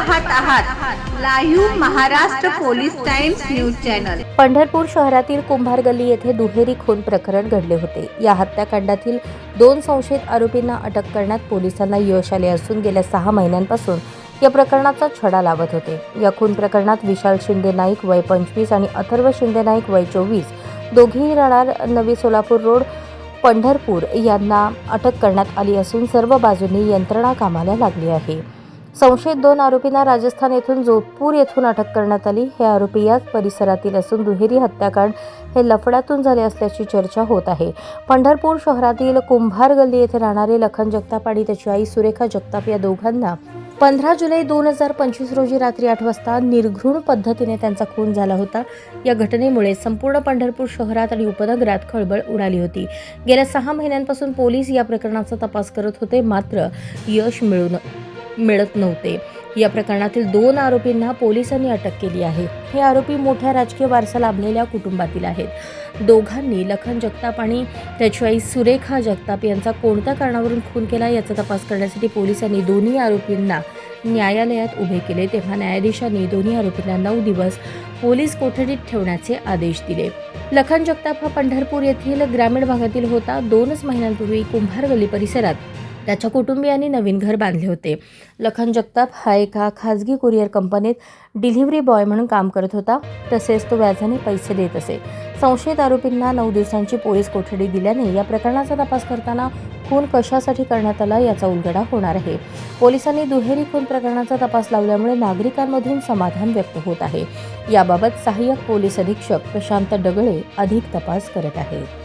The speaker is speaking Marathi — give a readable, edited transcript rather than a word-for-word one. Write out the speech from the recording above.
पाहत आहात live Maharashtra police times news channel. Pandharpur शहरातील कुंभार गल्ली येथे दुहेरी खून प्रकरण घडले होते। या हत्याकांडातील 2 संशयित आरोपींना अटक करण्यात पोलिसांना यश आले असून गेल्या 6 महिन्यांपासून या प्रकरणाचा छडा लावत होते। या खून प्रकरणात विशाल शिंदे नाईक वय 25 आणि अथर्व शिंदे नाईक वय 24 दोघेही राहणार नवी सोलापूर रोड पंढरपूर यांना अटक करण्यात आली असून सर्व बाजूंनी यंत्रणा कामाला लागली आहे। संशयित 2 आरोपींना राजस्थान येथून जोधपूर येथून अटक करण्यात आली। हे आरोपी याच परिसरातील असून दुहेरी हत्याकांड हे लफड्यातून झाले असल्याची चर्चा होत आहे। पंढरपूर शहरातील कुंभार गल्ली येथे राहणारे लखन जगताप आणि त्याची आई सुरेखा जगताप या दोघांना 15 जुलै 2025 रोजी रात्री 8 वाजता निर्घृण पद्धतीने त्यांचा खून झाला होता। या घटनेमुळे संपूर्ण पंढरपूर शहरात आणि उपनगरात खळबळ उडाली होती। गेल्या 6 महिन्यांपासून पोलीस या प्रकरणाचा तपास करत होते, मात्र यश मिळत नव्हते। या प्रकरणातील 2 आरोपींना पोलिसांनी अटक केली आहे। हे आरोपी मोठ्या राजकीय वारसा लाभलेल्या कुटुंबातील आहेत। दोघांनी लखन जगताप आणि त्याची आई सुरेखा जगताप यांचा कोणत्या कारणावरून खून केला याचा तपास करण्यासाठी पोलिसांनी दोन्ही आरोपींना न्यायालयात उभे केले, तेव्हा न्यायाधीशांनी दोन्ही आरोपींना 9 दिवस पोलीस कोठडीत ठेवण्याचे आदेश दिले। लखन जगताप हा पंढरपूर येथील ग्रामीण भागातील होता। 2 महिन्यांपूर्वी कुंभार गल्ली परिसरात त्याच्या कुटुंबियांनी नवीन घर बांधले होते। लखन जगताप हा एका खाजगी कुरिअर कंपनीत डिलिव्हरी बॉय म्हणून काम करत होता, तसेच तो व्याजाने पैसे देत असे। संशयित आरोपींना 9 दिवसांची पोलीस कोठडी दिल्याने या प्रकरणाचा तपास करताना खून कशासाठी करण्यात आला याचा उलगडा होणार आहे। पोलिसांनी दुहेरी खून प्रकरणाचा तपास लावल्यामुळे नागरिकांमधून समाधान व्यक्त होत आहे। याबाबत सहाय्यक पोलीस अधीक्षक प्रशांत डगळे अधिक तपास करत आहेत।